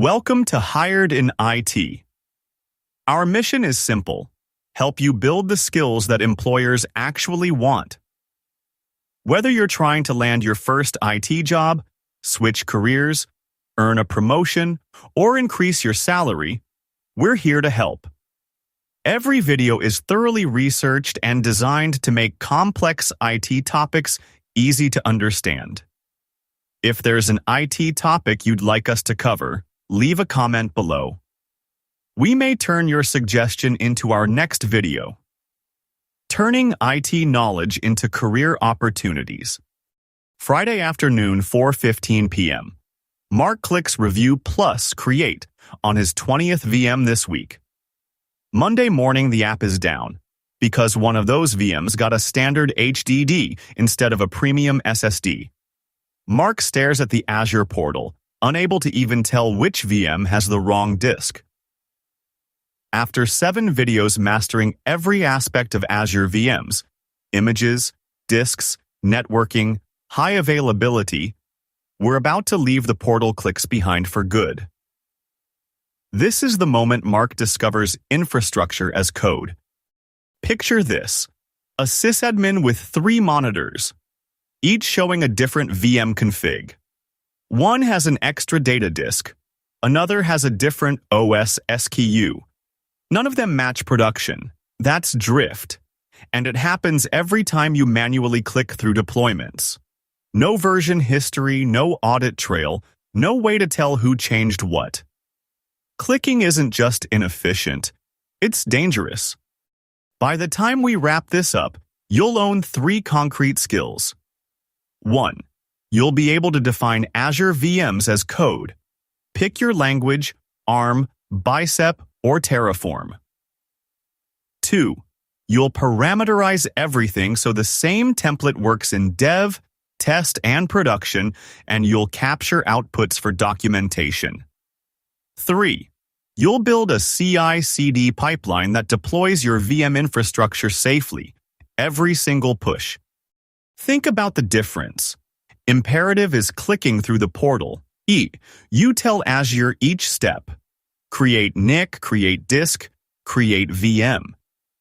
Welcome to Hired in IT. Our mission is simple: help you build the skills that employers actually want. Whether you're trying to land your first IT job, switch careers, earn a promotion, or increase your salary, we're here to help. Every video is thoroughly researched and designed to make complex IT topics easy to understand. If there's an IT topic you'd like us to cover, leave a comment below. We may turn your suggestion into our next video. Turning IT knowledge into career opportunities. Friday afternoon, 4:15 p.m. Mark clicks Review plus Create on his 20th VM this week. Monday morning, the app is down because one of those VMs got a standard HDD instead of a premium SSD. Mark stares at the Azure Portal, unable to even tell which VM has the wrong disk. After 7 videos mastering every aspect of Azure VMs, images, disks, networking, high availability, we're about to leave the portal clicks behind for good. This is the moment Mark discovers infrastructure as code. Picture this: a sysadmin with 3 monitors, each showing a different VM config. One has an extra data disk, another has a different OS SKU. None of them match production. That's drift. And it happens every time you manually click through deployments. No version history, no audit trail, no way to tell who changed what. Clicking isn't just inefficient, it's dangerous. By the time we wrap this up, you'll own 3 concrete skills. 1. You'll be able to define Azure VMs as code. Pick your language: ARM, Bicep, or Terraform. 2. You'll parameterize everything so the same template works in dev, test, and production, and you'll capture outputs for documentation. 3. You'll build a CICD pipeline that deploys your VM infrastructure safely, every single push. Think about the difference. Imperative is clicking through the portal. You tell Azure each step. Create NIC, create disk, create VM.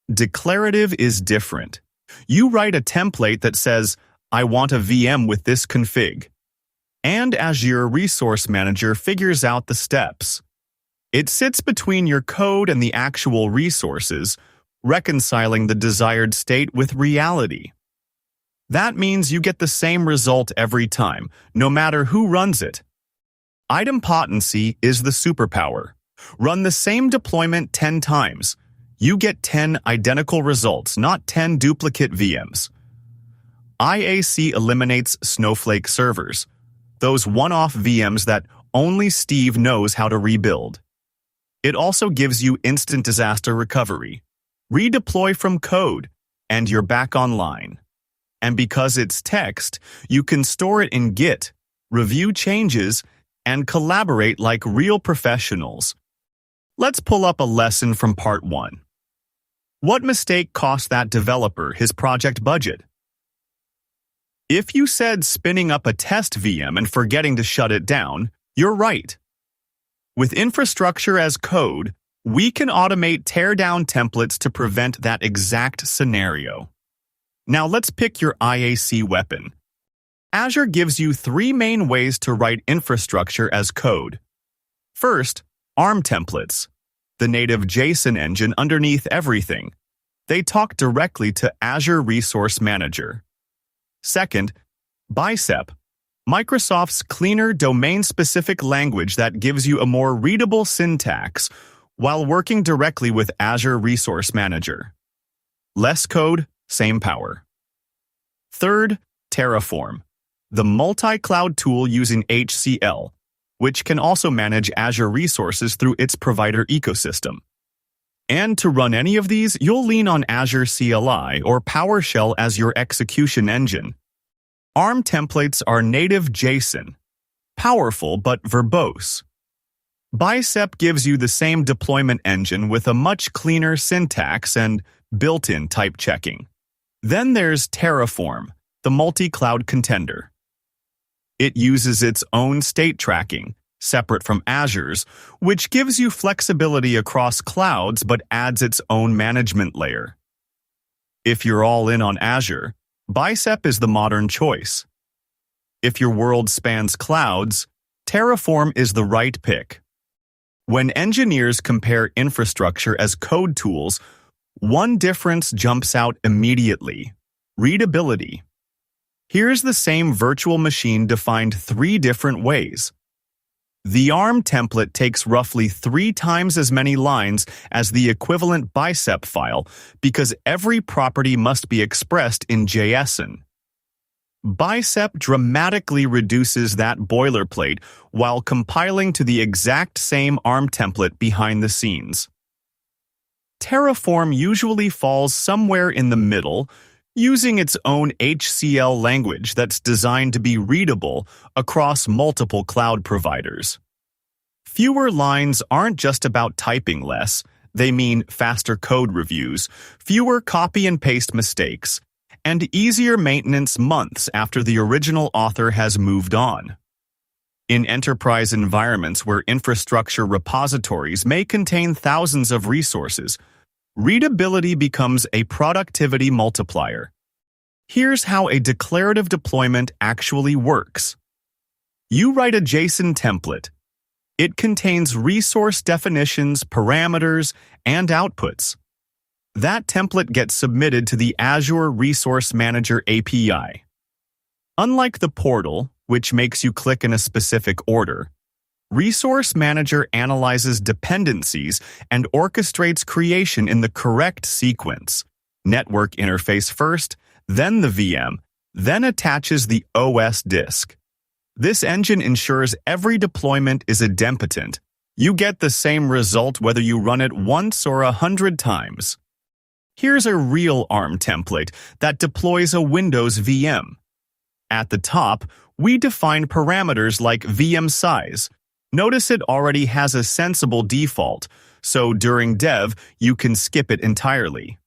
Declarative is different. You write a template that says, I want a VM with this config. And Azure Resource Manager figures out the steps. It sits between your code and the actual resources, reconciling the desired state with reality. That means you get the same result every time, no matter who runs it. Idempotency is the superpower. Run the same deployment 10 times. You get 10 identical results, not 10 duplicate VMs. IaC eliminates snowflake servers, those one-off VMs that only Steve knows how to rebuild. It also gives you instant disaster recovery. Redeploy from code, and you're back online. And because it's text, you can store it in Git, review changes, and collaborate like real professionals. Let's pull up a lesson from part 1. What mistake cost that developer his project budget? If you said spinning up a test VM and forgetting to shut it down, you're right. With infrastructure as code, we can automate teardown templates to prevent that exact scenario. Now let's pick your IaC weapon. Azure gives you 3 main ways to write infrastructure as code. First, ARM templates, the native JSON engine underneath everything. They talk directly to Azure Resource Manager. Second, Bicep, Microsoft's cleaner domain-specific language that gives you a more readable syntax while working directly with Azure Resource Manager. Less code, same power. Third, Terraform, the multi-cloud tool using HCL, which can also manage Azure resources through its provider ecosystem. And to run any of these, you'll lean on Azure CLI or PowerShell as your execution engine. ARM templates are native JSON, powerful but verbose. Bicep gives you the same deployment engine with a much cleaner syntax and built-in type checking. Then there's Terraform, the multi-cloud contender. It uses its own state tracking, separate from Azure's, which gives you flexibility across clouds but adds its own management layer. If you're all in on Azure, Bicep is the modern choice. If your world spans clouds, Terraform is the right pick. When engineers compare infrastructure as code tools, one difference jumps out immediately: readability. Here's the same virtual machine defined 3 different ways. The ARM template takes roughly 3 times as many lines as the equivalent Bicep file because every property must be expressed in JSON. Bicep dramatically reduces that boilerplate while compiling to the exact same ARM template behind the scenes. Terraform usually falls somewhere in the middle, using its own HCL language that's designed to be readable across multiple cloud providers. Fewer lines aren't just about typing less, they mean faster code reviews, fewer copy and paste mistakes, and easier maintenance months after the original author has moved on. In enterprise environments where infrastructure repositories may contain thousands of resources, readability becomes a productivity multiplier. Here's how a declarative deployment actually works. You write a JSON template. It contains resource definitions, parameters, and outputs. That template gets submitted to the Azure Resource Manager API. Unlike the portal, which makes you click in a specific order, Resource Manager analyzes dependencies and orchestrates creation in the correct sequence. Network interface first, then the VM, then attaches the OS disk. This engine ensures every deployment is idempotent. You get the same result whether you run it once or 100 times. Here's a real ARM template that deploys a Windows VM. At the top, we define parameters like VM size. Notice it already has a sensible default, so during dev, you can skip it entirely.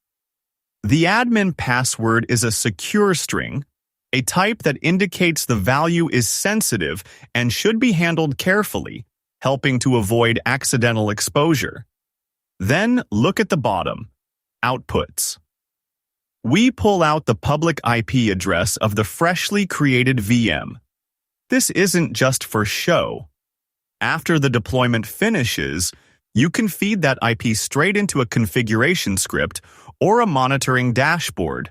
The admin password is a secure string, a type that indicates the value is sensitive and should be handled carefully, helping to avoid accidental exposure. Then look at the bottom. Outputs. We pull out the public IP address of the freshly created VM. This isn't just for show. After the deployment finishes, you can feed that IP straight into a configuration script or a monitoring dashboard.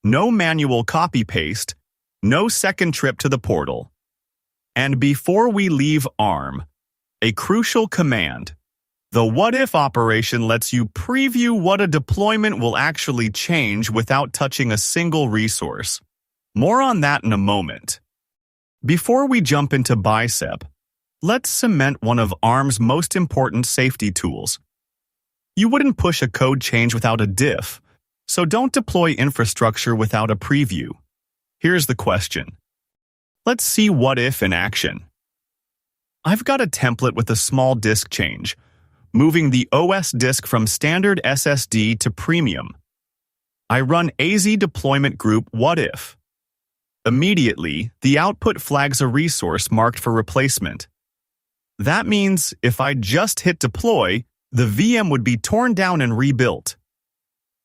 No manual copy-paste, no second trip to the portal. And before we leave ARM, a crucial command. The what-if operation lets you preview what a deployment will actually change without touching a single resource. More on that in a moment. Before we jump into Bicep, let's cement one of ARM's most important safety tools. You wouldn't push a code change without a diff, so don't deploy infrastructure without a preview. Here's the question. Let's see what if in action. I've got a template with a small disk change, moving the OS disk from standard SSD to premium. I run AZ deployment group what if. Immediately, the output flags a resource marked for replacement. That means if I just hit deploy, the VM would be torn down and rebuilt.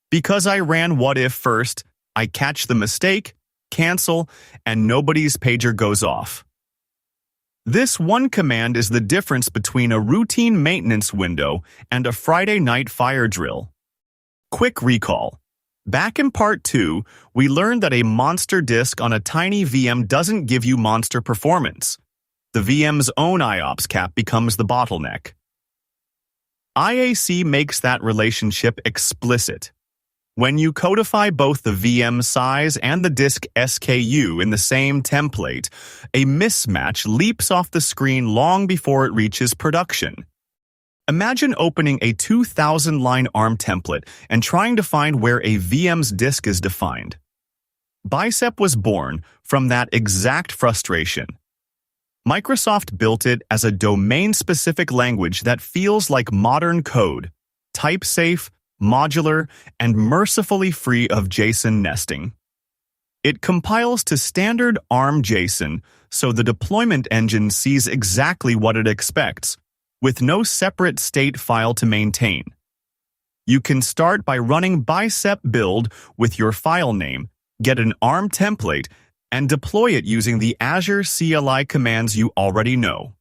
Because I ran what if first, I catch the mistake, cancel, and nobody's pager goes off. This one command is the difference between a routine maintenance window and a Friday night fire drill. Quick recall. Back in part 2, we learned that a monster disk on a tiny VM doesn't give you monster performance. The VM's own IOPS cap becomes the bottleneck. IaC makes that relationship explicit. When you codify both the VM size and the disk SKU in the same template, a mismatch leaps off the screen long before it reaches production. Imagine opening a 2,000-line ARM template and trying to find where a VM's disk is defined. Bicep was born from that exact frustration. Microsoft built it as a domain-specific language that feels like modern code, type-safe, modular, and mercifully free of JSON nesting. It compiles to standard ARM JSON so the deployment engine sees exactly what it expects, with no separate state file to maintain. You can start by running Bicep build with your file name, get an ARM template, and deploy it using the Azure CLI commands you already know.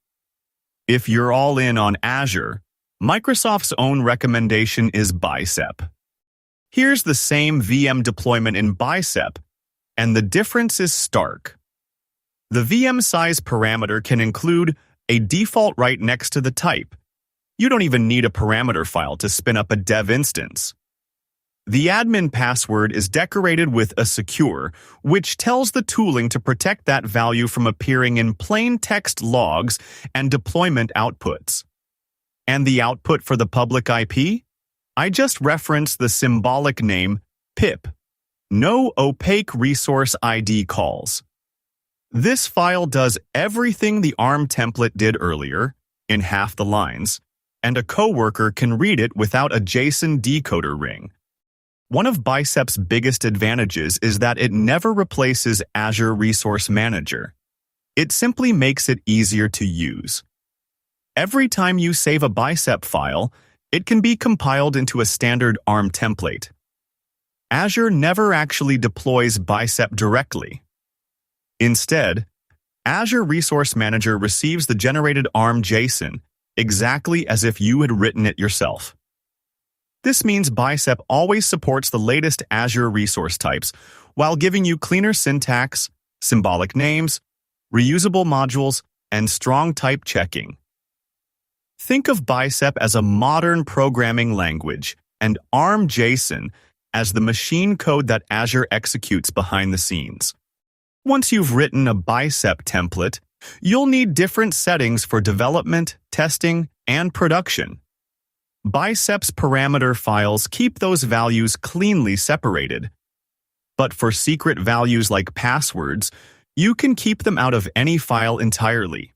If you're all in on Azure, Microsoft's own recommendation is Bicep. Here's the same VM deployment in Bicep, and the difference is stark. The VM size parameter can include a default right next to the type. You don't even need a parameter file to spin up a dev instance. The admin password is decorated with a secure, which tells the tooling to protect that value from appearing in plain text logs and deployment outputs. And the output for the public IP? I just referenced the symbolic name pip. No opaque resource ID calls. This file does everything the ARM template did earlier, in half the lines, and a coworker can read it without a JSON decoder ring. One of Bicep's biggest advantages is that it never replaces Azure Resource Manager. It simply makes it easier to use. Every time you save a Bicep file, it can be compiled into a standard ARM template. Azure never actually deploys Bicep directly. Instead, Azure Resource Manager receives the generated ARM JSON exactly as if you had written it yourself. This means Bicep always supports the latest Azure resource types while giving you cleaner syntax, symbolic names, reusable modules, and strong type checking. Think of Bicep as a modern programming language and ARM JSON as the machine code that Azure executes behind the scenes. Once you've written a Bicep template, you'll need different settings for development, testing, and production. Bicep's parameter files keep those values cleanly separated. But for secret values like passwords, you can keep them out of any file entirely.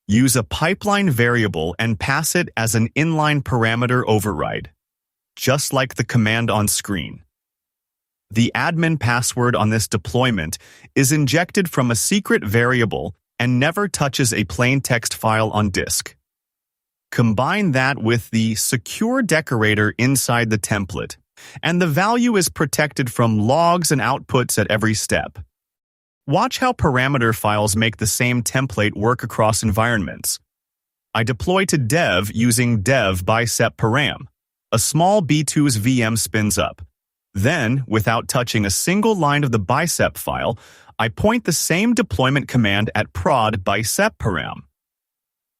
Use a pipeline variable and pass it as an inline parameter override, just like the command on screen. The admin password on this deployment is injected from a secret variable and never touches a plain text file on disk. Combine that with the secure decorator inside the template, and the value is protected from logs and outputs at every step. Watch how parameter files make the same template work across environments. I deploy to dev using dev bicep param. A small B2's VM spins up. Then, without touching a single line of the Bicep file, I point the same deployment command at prod bicep param.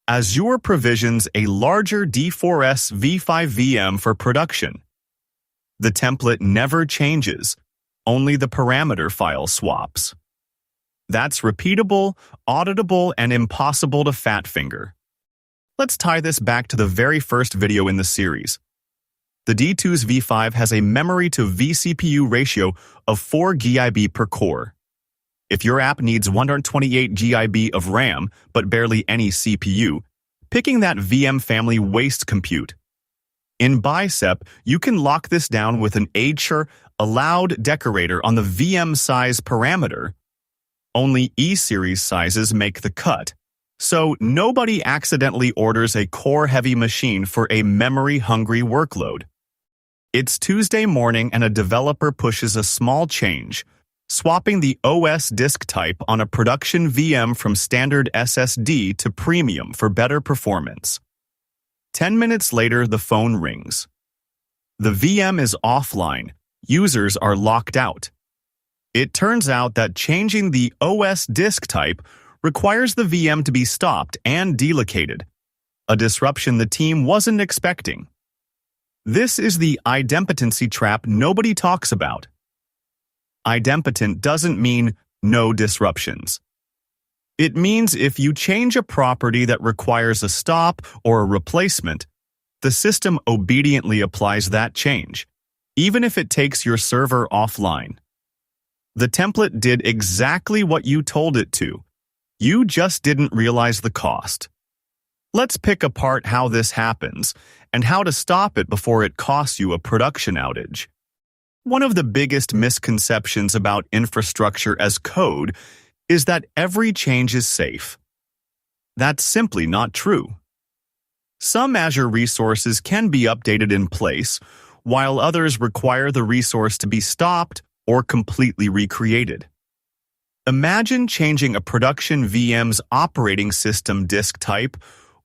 Azure provisions a larger D4S v5 VM for production. The template never changes, only the parameter file swaps. That's repeatable, auditable, and impossible to fat finger. Let's tie this back to the very first video in the series. The D2's v5 has a memory to vCPU ratio of 4 GB per core. If your app needs 128 GB of RAM but barely any CPU, picking that VM family wastes compute. In Bicep, you can lock this down with an Azure allowed decorator on the VM size parameter. Only E-series sizes make the cut, so nobody accidentally orders a core-heavy machine for a memory-hungry workload. It's Tuesday morning and a developer pushes a small change, swapping the OS disk type on a production VM from standard SSD to premium for better performance. 10 minutes later, the phone rings. The VM is offline. Users are locked out. It turns out that changing the OS disk type requires the VM to be stopped and delocated, a disruption the team wasn't expecting. This is the idempotency trap nobody talks about. Idempotent doesn't mean no disruptions. It means if you change a property that requires a stop or a replacement, the system obediently applies that change, even if it takes your server offline. The template did exactly what you told it to. You just didn't realize the cost. Let's pick apart how this happens and how to stop it before it costs you a production outage. One of the biggest misconceptions about infrastructure as code is that every change is safe. That's simply not true. Some Azure resources can be updated in place, while others require the resource to be stopped or completely recreated. Imagine changing a production VM's operating system disk type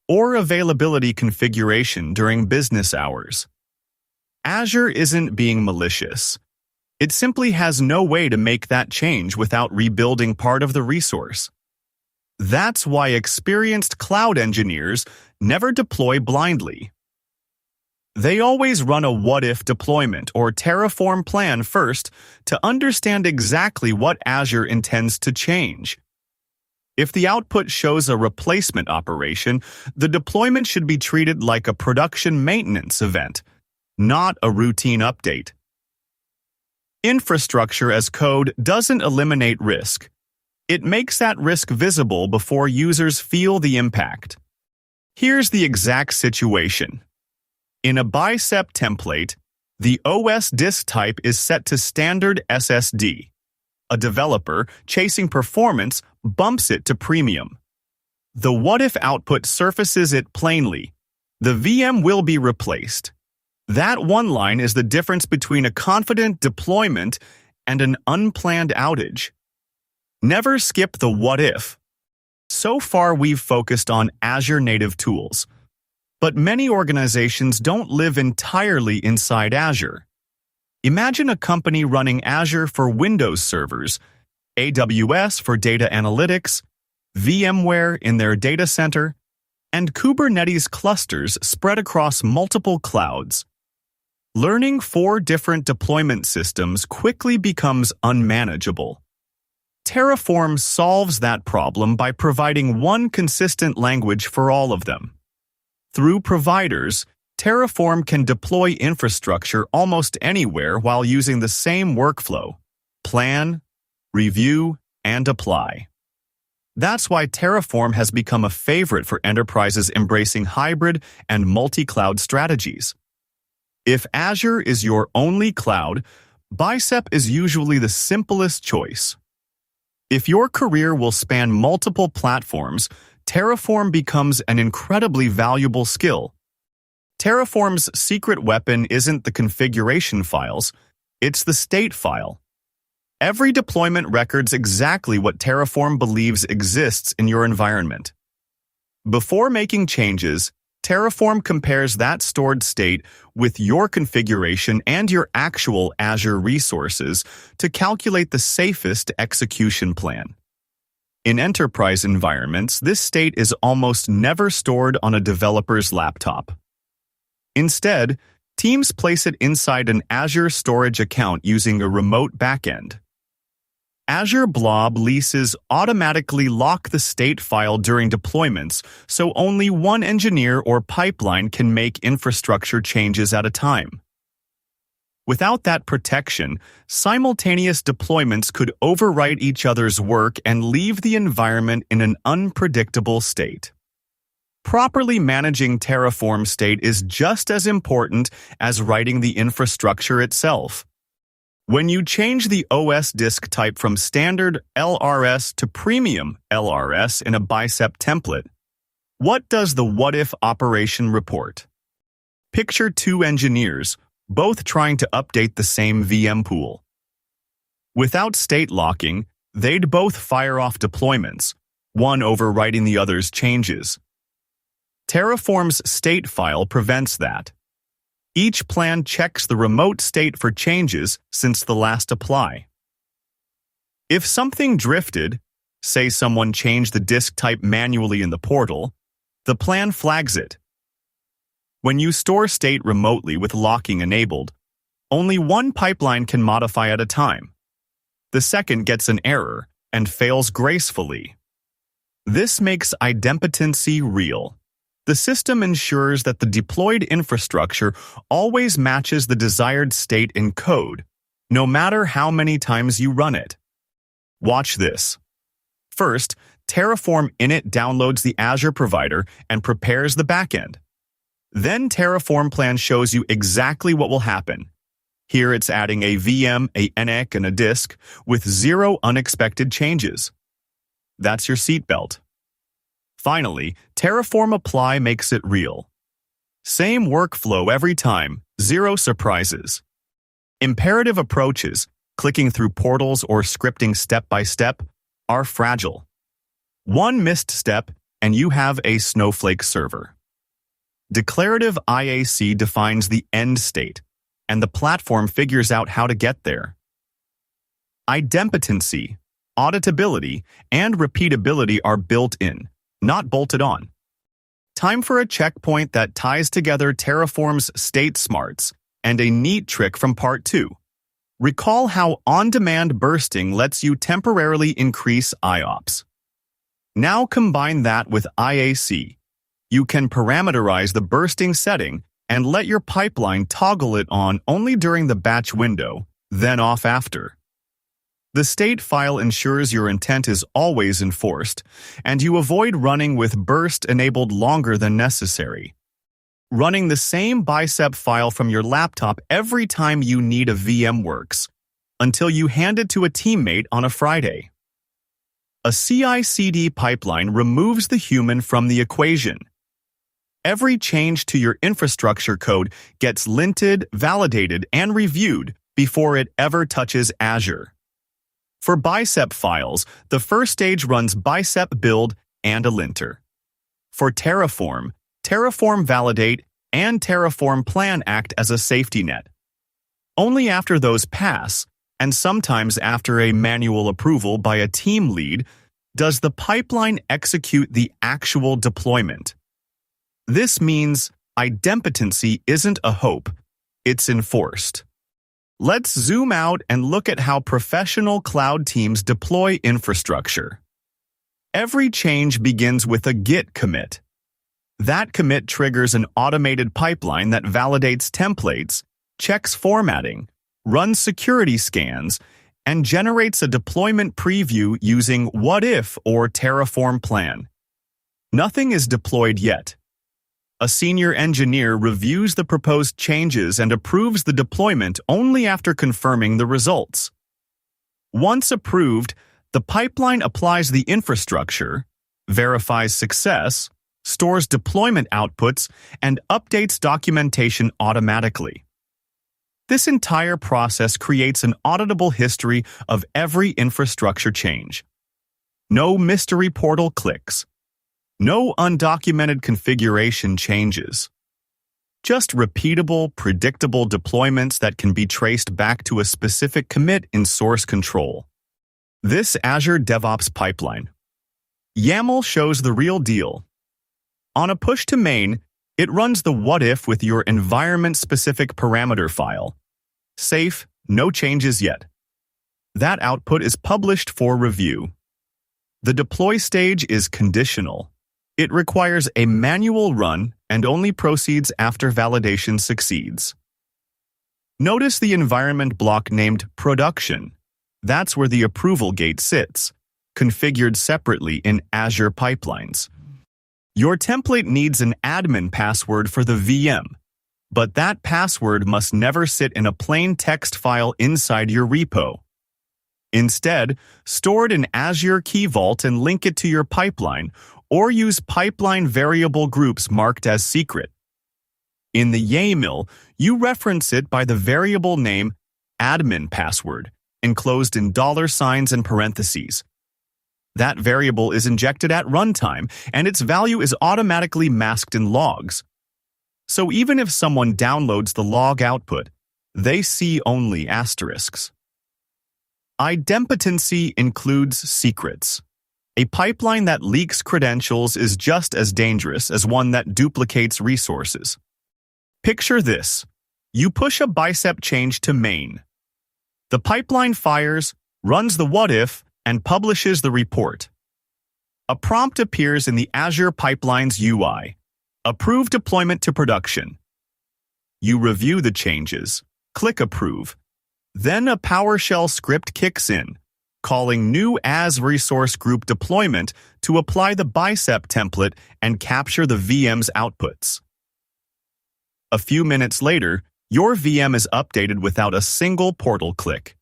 or availability configuration during business hours. Azure isn't being malicious. It simply has no way to make that change without rebuilding part of the resource. That's why experienced cloud engineers never deploy blindly. They always run a what-if deployment or Terraform plan first to understand exactly what Azure intends to change. If the output shows a replacement operation, the deployment should be treated like a production maintenance event, not a routine update. Infrastructure as code doesn't eliminate risk. It makes that risk visible before users feel the impact. Here's the exact situation. In a Bicep template, the OS disk type is set to standard SSD. A developer, chasing performance, bumps it to premium. The what-if output surfaces it plainly. The VM will be replaced. That one line is the difference between a confident deployment and an unplanned outage. Never skip the what-if. So far, we've focused on Azure native tools. But many organizations don't live entirely inside Azure. Imagine a company running Azure for Windows servers, AWS for data analytics, VMware in their data center, and Kubernetes clusters spread across multiple clouds. Learning 4 different deployment systems quickly becomes unmanageable. Terraform solves that problem by providing one consistent language for all of them. Through providers, Terraform can deploy infrastructure almost anywhere while using the same workflow: plan, review, and apply. That's why Terraform has become a favorite for enterprises embracing hybrid and multi-cloud strategies. If Azure is your only cloud, Bicep is usually the simplest choice. If your career will span multiple platforms, Terraform becomes an incredibly valuable skill. Terraform's secret weapon isn't the configuration files, it's the state file. Every deployment records exactly what Terraform believes exists in your environment. Before making changes, Terraform compares that stored state with your configuration and your actual Azure resources to calculate the safest execution plan. In enterprise environments, this state is almost never stored on a developer's laptop. Instead, teams place it inside an Azure storage account using a remote backend. Azure Blob leases automatically lock the state file during deployments, so only one engineer or pipeline can make infrastructure changes at a time. Without that protection, simultaneous deployments could overwrite each other's work and leave the environment in an unpredictable state. Properly managing Terraform state is just as important as writing the infrastructure itself. When you change the OS disk type from standard LRS to premium LRS in a Bicep template, what does the what-if operation report? Picture 2 engineers, both trying to update the same VM pool. Without state locking, they'd both fire off deployments, one overwriting the other's changes. Terraform's state file prevents that. Each plan checks the remote state for changes since the last apply. If something drifted, say someone changed the disk type manually in the portal, the plan flags it. When you store state remotely with locking enabled, only one pipeline can modify at a time. The second gets an error and fails gracefully. This makes idempotency real. The system ensures that the deployed infrastructure always matches the desired state in code, no matter how many times you run it. Watch this. First, Terraform Init downloads the Azure provider and prepares the backend. Then Terraform plan shows you exactly what will happen. Here it's adding a VM, a NX, and a disk with 0 unexpected changes. That's your seatbelt. Finally, Terraform Apply makes it real. Same workflow every time, 0 surprises. Imperative approaches, clicking through portals or scripting step by step, are fragile. One missed step, and you have a snowflake server. Declarative IaC defines the end state, and the platform figures out how to get there. Idempotency, auditability, and repeatability are built in, not bolted on. Time for a checkpoint that ties together Terraform's state smarts and a neat trick from part 2. Recall how on-demand bursting lets you temporarily increase IOPS. Now combine that with IaC. You can parameterize the bursting setting and let your pipeline toggle it on only during the batch window, then off after. The state file ensures your intent is always enforced, and you avoid running with burst enabled longer than necessary. Running the same Bicep file from your laptop every time you need a VM works, until you hand it to a teammate on a Friday. A CICD pipeline removes the human from the equation. Every change to your infrastructure code gets linted, validated, and reviewed before it ever touches Azure. For Bicep files, the first stage runs Bicep build and a linter. For Terraform, Terraform validate and Terraform plan act as a safety net. Only after those pass, and sometimes after a manual approval by a team lead, does the pipeline execute the actual deployment. This means idempotency isn't a hope, it's enforced. Let's zoom out and look at how professional cloud teams deploy infrastructure. Every change begins with a Git commit. That commit triggers an automated pipeline that validates templates, checks formatting, runs security scans, and generates a deployment preview using What If or Terraform plan. Nothing is deployed yet. A senior engineer reviews the proposed changes and approves the deployment only after confirming the results. Once approved, the pipeline applies the infrastructure, verifies success, stores deployment outputs, and updates documentation automatically. This entire process creates an auditable history of every infrastructure change. No mystery portal clicks. No undocumented configuration changes. Just repeatable, predictable deployments that can be traced back to a specific commit in source control. This Azure DevOps pipeline. YAML shows the real deal. On a push to main, it runs the what if with your environment-specific parameter file. Safe, no changes yet. That output is published for review. The deploy stage is conditional. It requires a manual run and only proceeds after validation succeeds. Notice the environment block named Production. That's where the approval gate sits, configured separately in Azure pipelines. Your template needs an admin password for the VM, but that password must never sit in a plain text file inside your repo. Instead, store it in Azure Key Vault and link it to your pipeline, or use pipeline variable groups marked as secret. In the YAML, you reference it by the variable name admin password, enclosed in $ and parentheses. That variable is injected at runtime, and its value is automatically masked in logs. So even if someone downloads the log output, they see only asterisks. Idempotency includes secrets. A pipeline that leaks credentials is just as dangerous as one that duplicates resources. Picture this. You push a Bicep change to main. The pipeline fires, runs the what if, and publishes the report. A prompt appears in the Azure Pipelines UI. Approve deployment to production. You review the changes, click Approve. Then a PowerShell script kicks in, calling new as resource group deployment to apply the Bicep template and capture the VM's outputs. A few minutes later, Your VM is updated without a single portal click.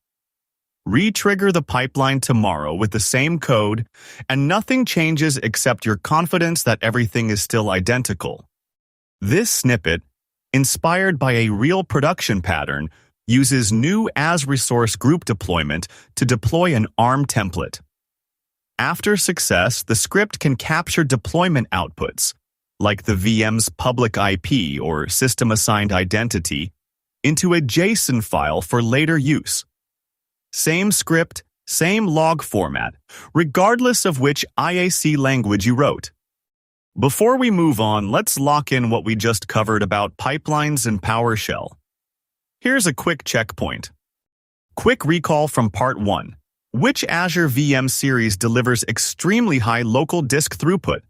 Re-trigger the pipeline tomorrow with the same code, and nothing changes except your confidence that everything is still identical. This snippet, inspired by a real production pattern, uses new as-resource group deployment to deploy an ARM template. After success, the script can capture deployment outputs, like the VM's public IP or system-assigned identity, into a JSON file for later use. Same script, same log format, regardless of which IaC language you wrote. Before we move on, let's lock in what we just covered about pipelines and PowerShell. Here's a quick checkpoint. Quick recall from Part 1. Which Azure VM series delivers extremely high local disk throughput?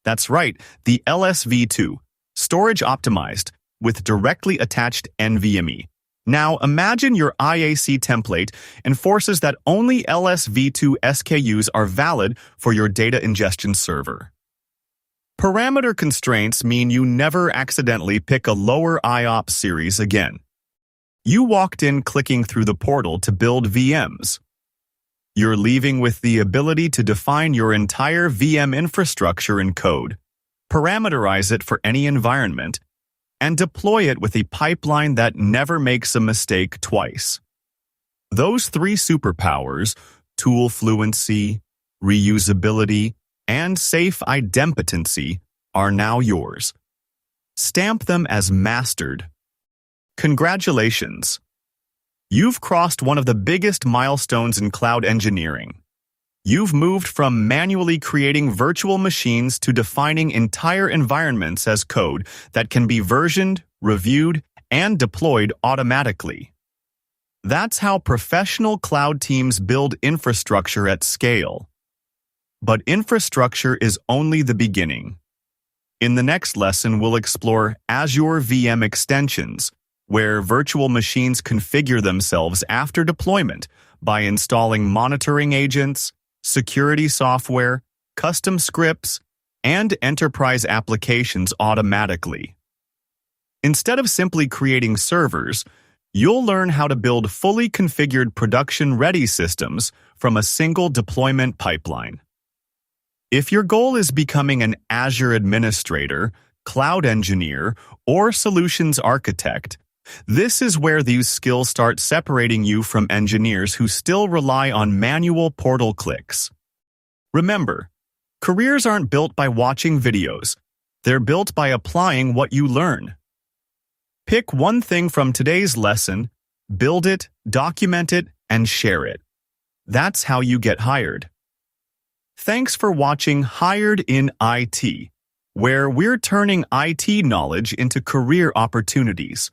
That's right, the LSV2, storage optimized, with directly attached NVMe. Now imagine your IaC template enforces that only LSV2 SKUs are valid for your data ingestion server. Parameter constraints mean you never accidentally pick a lower IOPS series again. You walked in clicking through the portal to build VMs. You're leaving with the ability to define your entire VM infrastructure in code, parameterize it for any environment, and deploy it with a pipeline that never makes a mistake twice. Those three superpowers, tool fluency, reusability, and safe idempotency, are now yours. Stamp them as mastered. Congratulations! You've crossed one of the biggest milestones in cloud engineering. You've moved from manually creating virtual machines to defining entire environments as code that can be versioned, reviewed, and deployed automatically. That's how professional cloud teams build infrastructure at scale. But infrastructure is only the beginning. In the next lesson, we'll explore Azure VM extensions, where virtual machines configure themselves after deployment by installing monitoring agents, security software, custom scripts, and enterprise applications automatically. Instead of simply creating servers, you'll learn how to build fully configured production-ready systems from a single deployment pipeline. If your goal is becoming an Azure administrator, cloud engineer, or solutions architect, this is where these skills start separating you from engineers who still rely on manual portal clicks. Remember, careers aren't built by watching videos. They're built by applying what you learn. Pick one thing from today's lesson, build it, document it, and share it. That's how you get hired. Thanks for watching Hired in IT, where we're turning IT knowledge into career opportunities.